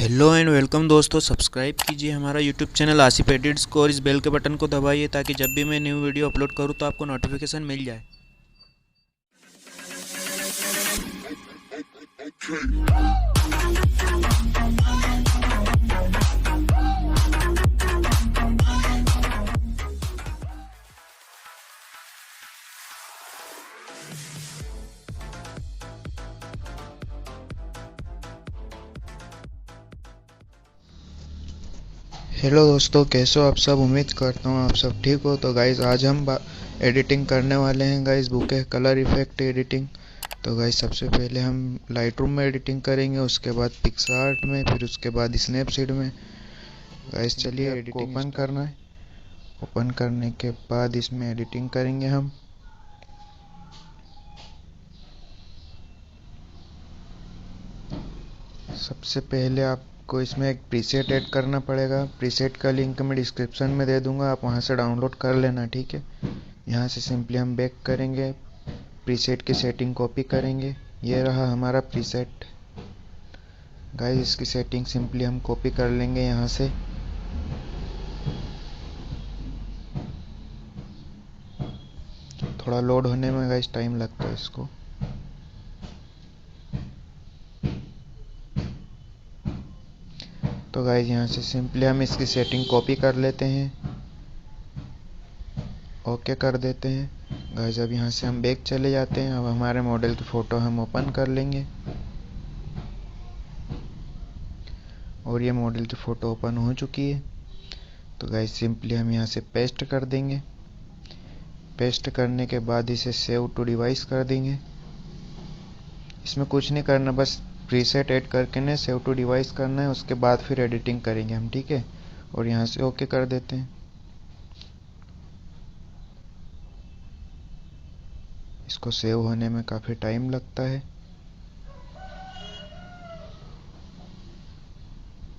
Hello and welcome दोस्तों। Subscribe कीजिए हमारा यूट्यूब चैनल आसिफ एडिट्स को और इस बेल के बटन को दबाइए ताकि जब भी मैं न्यू वीडियो अपलोड करूं तो आपको नोटिफिकेशन मिल जाए। हेलो दोस्तों, कैसे हो आप सब। उम्मीद करता हूँ आप सब ठीक हो। तो गाइज आज हम एडिटिंग करने वाले हैं guys bouquet colour effect editing. तो गाइज सबसे पहले हम लाइट रूम में एडिटिंग करेंगे, उसके बाद पिक्सआर्ट में, फिर उसके बाद स्नैपसीड में। गाइज चलिए आपको ओपन करना है। ओपन करने के बाद इसमें एडिटिंग करेंगे हम। सबसे पहले आपको इसमें एक प्रीसेट ऐड करना पड़ेगा। प्रीसेट का लिंक मैं डिस्क्रिप्शन में दे दूंगा, आप वहां से डाउनलोड कर लेना, ठीक है। यहाँ से सिंपली हम बैक करेंगे, प्रीसेट की सेटिंग कॉपी करेंगे। ये रहा हमारा प्रीसेट। गाइस इसकी सेटिंग सिंपली हम कॉपी कर लेंगे यहाँ से। थोड़ा लोड होने में गाइस टाइम लगता है इसको। तो गाइस यहाँ से सिंपली हम इसकी सेटिंग कॉपी कर लेते हैं, ओके कर देते हैं। गाइस अब यहाँ से हम बैक चले जाते हैं। अब हमारे मॉडल की फ़ोटो हम ओपन कर लेंगे और ये मॉडल की फ़ोटो ओपन हो चुकी है। तो गाइस सिंपली हम यहाँ से पेस्ट कर देंगे। पेस्ट करने के बाद इसे सेव टू डिवाइस कर देंगे। इसमें कुछ नहीं करना, बस प्रीसेट ऐड करके ने सेव टू डिवाइस करना है, उसके बाद फिर एडिटिंग करेंगे हम, ठीक है। और यहाँ से ओके कर देते हैं। इसको सेव होने में काफ़ी टाइम लगता है।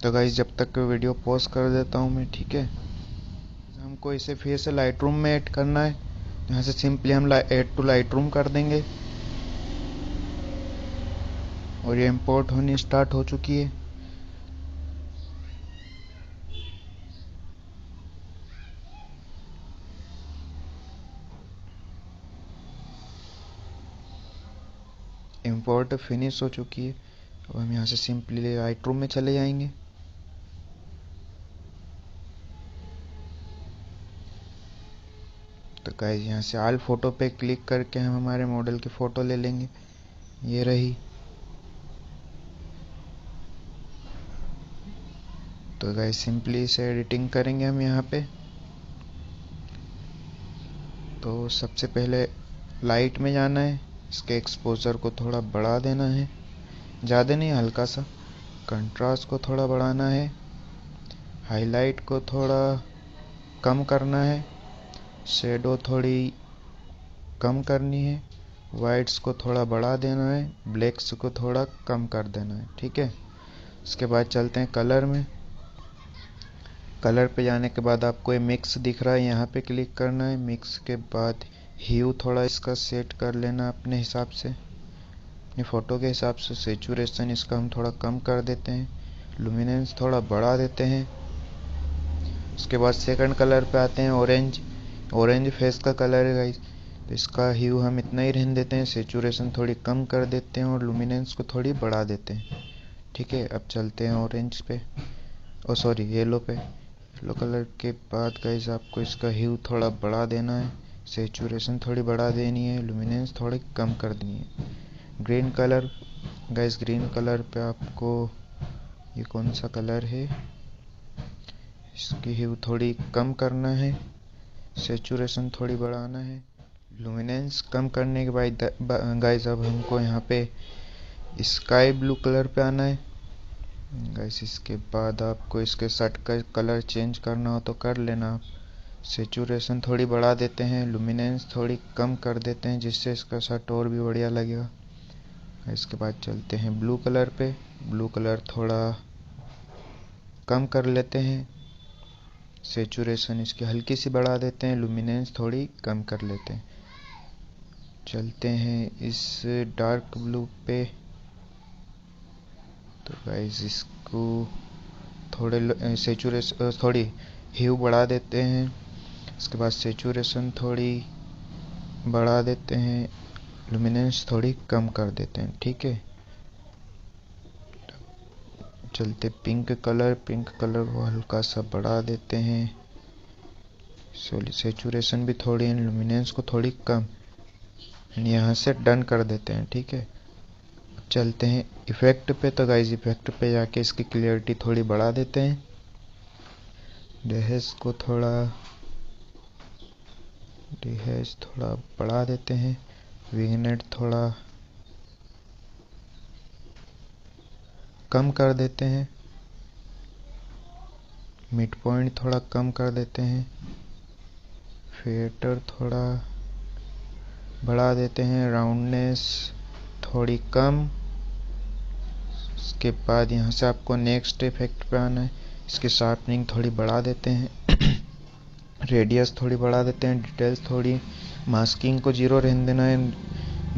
तो गाइस जब तक वीडियो पॉज कर देता हूँ मैं, ठीक है। हमको इसे फिर से लाइट रूम में ऐड करना है। यहाँ से सिंपली हम ऐड टू लाइट रूम कर देंगे और ये इंपोर्ट होनी स्टार्ट हो चुकी है। इंपोर्ट फिनिश हो चुकी है। अब हम यहाँ से सिंपली लाइट रूम में चले जाएंगे। तो गाइस यहाँ से ऑल फोटो पे क्लिक करके हम हमारे मॉडल की फ़ोटो ले लेंगे। ये रही। तो गाइस सिंपली इसे एडिटिंग करेंगे हम यहाँ पे। तो सबसे पहले लाइट में जाना है, इसके एक्सपोजर को थोड़ा बढ़ा देना है, ज़्यादा नहीं हल्का सा। कंट्रास्ट को थोड़ा बढ़ाना है, हाईलाइट को थोड़ा कम करना है, शेडो थोड़ी कम करनी है, वाइट्स को थोड़ा बढ़ा देना है, ब्लैक्स को थोड़ा कम कर देना है, ठीक है। उसके बाद चलते हैं कलर में। कलर पे जाने के बाद आपको ये मिक्स दिख रहा है, यहाँ पे क्लिक करना है। मिक्स के बाद ह्यू थोड़ा इसका सेट कर लेना अपने हिसाब से, अपनी फ़ोटो के हिसाब से। सेचुरेशन इसका हम थोड़ा कम कर देते हैं, लुमिनेंस थोड़ा बढ़ा देते हैं। उसके बाद सेकंड कलर पे आते हैं, ऑरेंज। ऑरेंज फेस का कलर है गाइस, तो इसका ह्यू हम इतना ही रहने देते हैं, सेचुरेशन थोड़ी कम कर देते हैं और लुमिनेंस को थोड़ी बढ़ा देते हैं, ठीक है। अब चलते हैं ऑरेंज पे, ओ सॉरी येलो पे। येलो कलर के बाद गाइस आपको इसका ह्यू थोड़ा बढ़ा देना है, सेचुरेशन थोड़ी बढ़ा देनी है, लुमिनेंस थोड़ी कम कर देनी है। Green colour guys, green colour पे आपको, ये कौन सा कलर है, इसकी ह्यू थोड़ी कम करना है, सेचुरेशन थोड़ी बढ़ाना है, लुमिनेंस कम करने के बाद गाइस अब हमको यहाँ पे स्काई ब्लू कलर पे आना है। गाइस इसके बाद आपको इसके शर्ट का कलर चेंज करना हो तो कर लेना आप। सेचुरेशन थोड़ी बढ़ा देते हैं, लुमिनेंस थोड़ी कम कर देते हैं, जिससे इसका शर्ट और भी बढ़िया लगेगा। इसके बाद चलते हैं ब्लू कलर पे। ब्लू कलर थोड़ा कम कर लेते हैं, सेचुरेशन इसकी हल्की सी बढ़ा देते हैं, लुमिनेंस थोड़ी कम कर लेते हैं। चलते हैं इस डार्क ब्लू पे। तो गाइस इसको थोड़ी ह्यू बढ़ा देते हैं। इसके बाद सेचुरेशन थोड़ी बढ़ा देते हैं, लुमिनेंस थोड़ी कम कर देते हैं। ठीक है, चलते पिंक कलर को हल्का सा बढ़ा देते हैं, सेचुरेशन भी थोड़ी, लुमिनेंस को थोड़ी कम, यहाँ से डन कर देते हैं। ठीक है, चलते हैं इफेक्ट पे। तो गाइस इफेक्ट पे जाके इसकी क्लियरिटी थोड़ी बढ़ा देते हैं, डिहेज थोड़ा बढ़ा देते हैं, विग्नेट थोड़ा कम कर देते हैं, मिड पॉइंट थोड़ा कम कर देते हैं, फेटर थोड़ा बढ़ा देते हैं, राउंडनेस थोड़ी कम। उसके बाद यहाँ से आपको नेक्स्ट इफेक्ट पे आना है, इसकी शार्पनिंग थोड़ी बढ़ा देते हैं, रेडियस थोड़ी बढ़ा देते हैं, डिटेल्स थोड़ी, मास्किंग को 0 रहने देना है,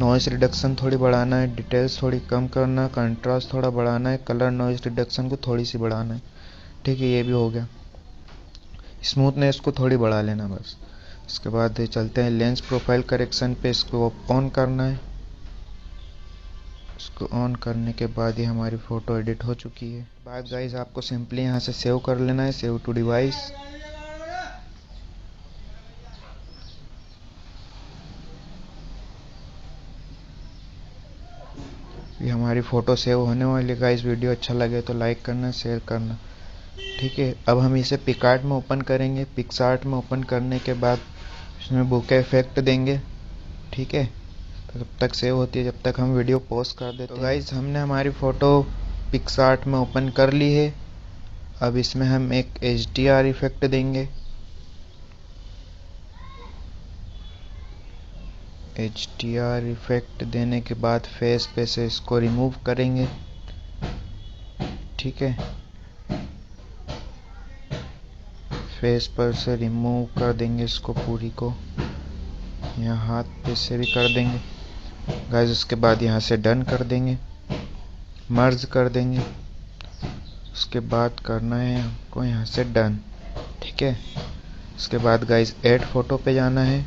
नॉइस रिडक्शन थोड़ी बढ़ाना है, डिटेल्स थोड़ी कम करना, कंट्रास्ट थोड़ा बढ़ाना है, कलर नॉइस रिडक्शन को थोड़ी सी बढ़ाना है। ठीक है, ये भी हो गया। स्मूथनेस को थोड़ी बढ़ा लेना बस। उसके बाद चलते हैं लेंस प्रोफाइल करेक्शन पे, इसको ऑन करना है। इसको ऑन करने के बाद ही हमारी फ़ोटो एडिट हो चुकी है। बाद गाइस आपको सिंपली यहाँ से सेव कर लेना है, सेव टू डिवाइस। ये हमारी फ़ोटो सेव होने वाली। गाइस वीडियो अच्छा लगे तो लाइक करना, शेयर करना। ठीक है, अब हम इसे पिकआर्ट में ओपन करेंगे। पिक्सआर्ट में ओपन करने के बाद इसमें बुके इफेक्ट देंगे। ठीक है, तो जब तक सेव होती है, जब तक हम वीडियो पॉज कर देते हैं। तो गाइस हमने हमारी फ़ोटो पिक्सआर्ट में ओपन कर ली है। अब इसमें हम एक HDR इफेक्ट देंगे। HDR इफेक्ट देने के बाद फेस पे से इसको रिमूव करेंगे। ठीक है, फेस पर से रिमूव कर देंगे इसको पूरी को, यहाँ हाथ पे से भी कर देंगे गाइस। उसके बाद यहाँ से डन कर देंगे, मर्ज कर देंगे। उसके बाद करना है हमको यहाँ से डन। ठीक है, उसके बाद गाइस ऐड फोटो पे जाना है।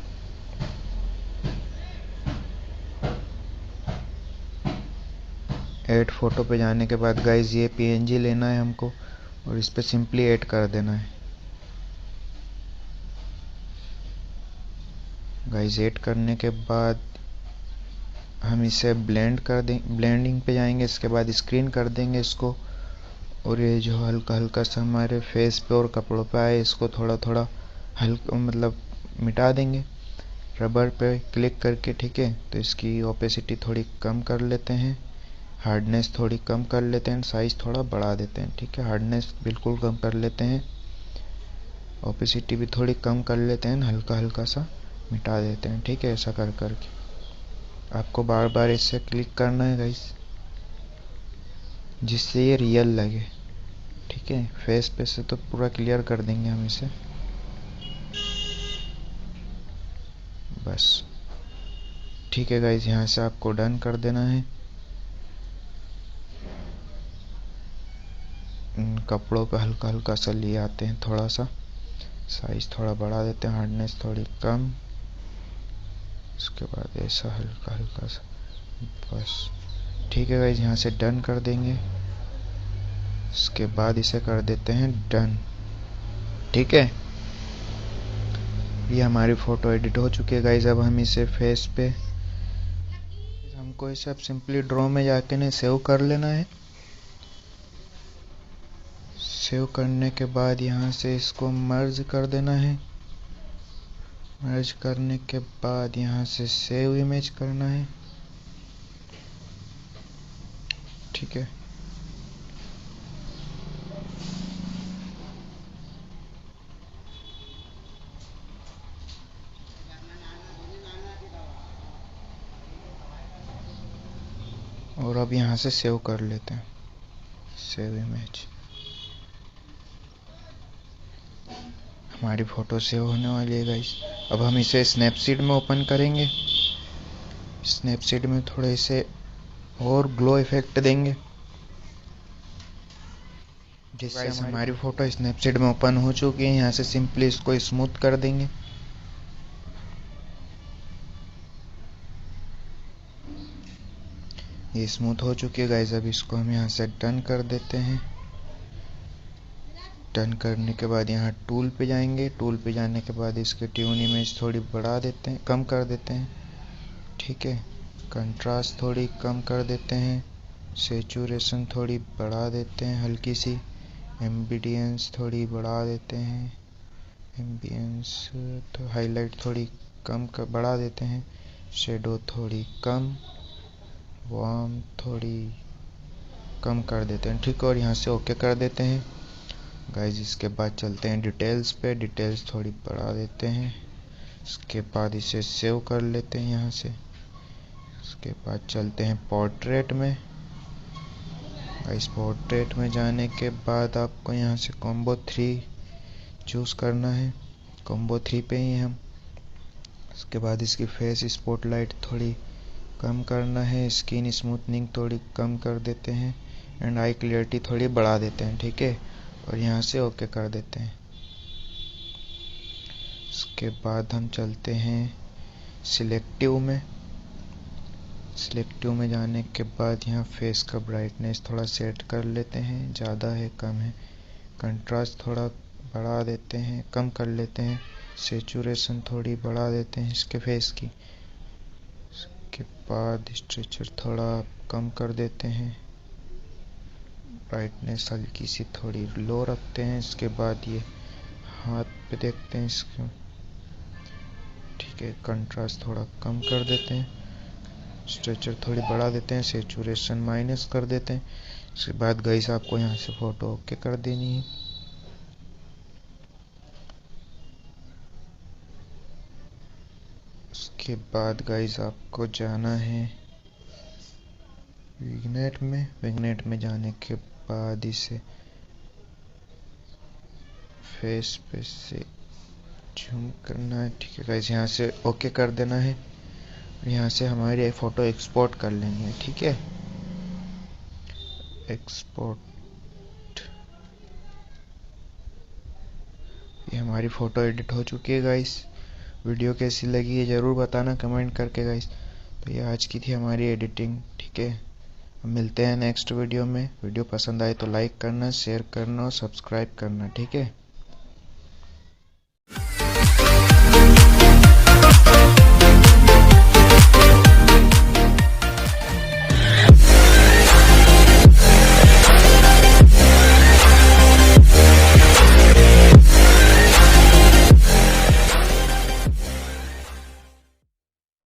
ऐड फोटो पे जाने के बाद गाइस ये PNG लेना है हमको और इस पे सिंपली ऐड कर देना है। गाइस ऐड करने के बाद हम इसे ब्लेंड कर दें, ब्लेंडिंग पे जाएंगे। इसके बाद स्क्रीन कर देंगे इसको, और ये जो हल्का हल्का सा हमारे फेस पे और कपड़ों पे आए, इसको थोड़ा थोड़ा हल्का मतलब मिटा देंगे रबर पे क्लिक करके। ठीक है, तो इसकी ओपेसिटी थोड़ी कम कर लेते हैं, हार्डनेस थोड़ी कम कर लेते हैं, साइज थोड़ा बढ़ा देते हैं। ठीक है, हार्डनेस बिल्कुल कम कर लेते हैं, ओपेसिटी भी थोड़ी कम कर लेते हैं, हल्का हल्का सा मिटा देते हैं। ठीक है, ऐसा कर करके आपको बार बार इससे क्लिक करना है गाइस, जिससे ये रियल लगे। ठीक है, फेस पे से तो पूरा क्लियर कर देंगे हम इसे बस। ठीक है गाइस, यहाँ से आपको डन कर देना है। कपड़ों पे हल्का हल्का सा लिए आते हैं, थोड़ा सा साइज थोड़ा बढ़ा देते हैं, हार्डनेस थोड़ी कम। उसके बाद ऐसा हल्का हल्का सा बस। ठीक है गाइस, यहाँ से डन कर देंगे। उसके बाद इसे कर देते हैं डन। ठीक है, ये हमारी फ़ोटो एडिट हो चुकी है गाइस। अब हम इसे फेस पे, हमको इसे अब सिंपली ड्रॉ में जाके ने सेव कर लेना है। सेव करने के बाद यहाँ से इसको मर्ज कर देना है। मर्ज करने के बाद यहाँ से सेव इमेज करना है। ठीक है, और अब यहाँ से सेव कर लेते हैं, सेव इमेज। हमारी फ़ोटो सेव होने वाली है गाइस। अब हम इसे स्नैपसीड में ओपन करेंगे। स्नैपसीड में थोड़े से और ग्लो इफेक्ट देंगे। जिससे हमारी फ़ोटो स्नैपचैट में ओपन हो चुकी है। यहाँ से सिंपली इसको स्मूथ कर देंगे। ये स्मूथ हो चुकी है गाइस। अब इसको हम यहाँ से डन कर देते हैं। डन करने के बाद यहाँ टूल पे जाएंगे। टूल पे जाने के बाद इसके ट्यून इमेज थोड़ी बढ़ा देते हैं, कम कर देते हैं। ठीक है, कंट्रास्ट थोड़ी कम कर देते हैं। सेचुरेशन थोड़ी बढ़ा देते हैं हल्की सी। एम्बियंस थोड़ी बढ़ा देते हैं। एम्बियंस तो हाईलाइट थोड़ी बढ़ा देते हैं। शेडो थोड़ी कम, वार्म थोड़ी कम कर देते हैं। ठीक है, और यहाँ से ओके कर देते हैं गाइस। इसके बाद चलते हैं डिटेल्स पे। डिटेल्स थोड़ी बढ़ा देते हैं। इसके बाद इसे सेव कर लेते हैं यहाँ से। इसके बाद चलते हैं पोर्ट्रेट में। गाइस पोर्ट्रेट में जाने के बाद आपको यहाँ से कॉम्बो 3 चूज़ करना है। कॉम्बो 3 पे ही हम। इसके बाद इसकी फेस स्पॉटलाइट थोड़ी कम करना है। स्किन स्मूथनिंग थोड़ी कम कर देते हैं एंड आई क्लियरिटी थोड़ी बढ़ा देते हैं। ठीक है, और यहाँ से ओके कर देते हैं। इसके बाद हम चलते हैं सिलेक्टिव में। सिलेक्टिव में जाने के बाद यहाँ फेस का ब्राइटनेस थोड़ा सेट कर लेते हैं। ज़्यादा है कम है। कंट्रास्ट थोड़ा बढ़ा देते हैं, कम कर लेते हैं। सेचुरेशन थोड़ी बढ़ा देते हैं इसके फेस की। इसके बाद स्ट्रेचर थोड़ा कम कर देते हैं। ब्राइटनेस हल्की सी थोड़ी लो रखते हैं। इसके बाद ये हाथ पे देखते हैं इसको। ठीक है, कंट्रास्ट थोड़ा कम कर देते हैं। स्ट्रेचर थोड़ी बढ़ा देते हैं। सेचुरेशन माइनस कर देते हैं। इसके बाद गाइस आपको यहाँ से फ़ोटो ओके कर देनी है। उसके बाद गाइस आपको जाना है विग्नेट में। विग्नेट में जाने के बाद इसे फेस पे से जूम करना है। ठीक है गाइस, यहाँ से ओके कर देना है। यहाँ से हमारी फ़ोटो एक्सपोर्ट कर लेनी है। ठीक है, एक्सपोर्ट। ये हमारी फ़ोटो एडिट हो चुकी है गाइस। वीडियो कैसी लगी है ज़रूर बताना कमेंट करके गाइस। तो ये आज की थी हमारी एडिटिंग। ठीक है, हम मिलते हैं नेक्स्ट वीडियो में। वीडियो पसंद आए तो लाइक करना, शेयर करना और सब्सक्राइब करना। ठीक है।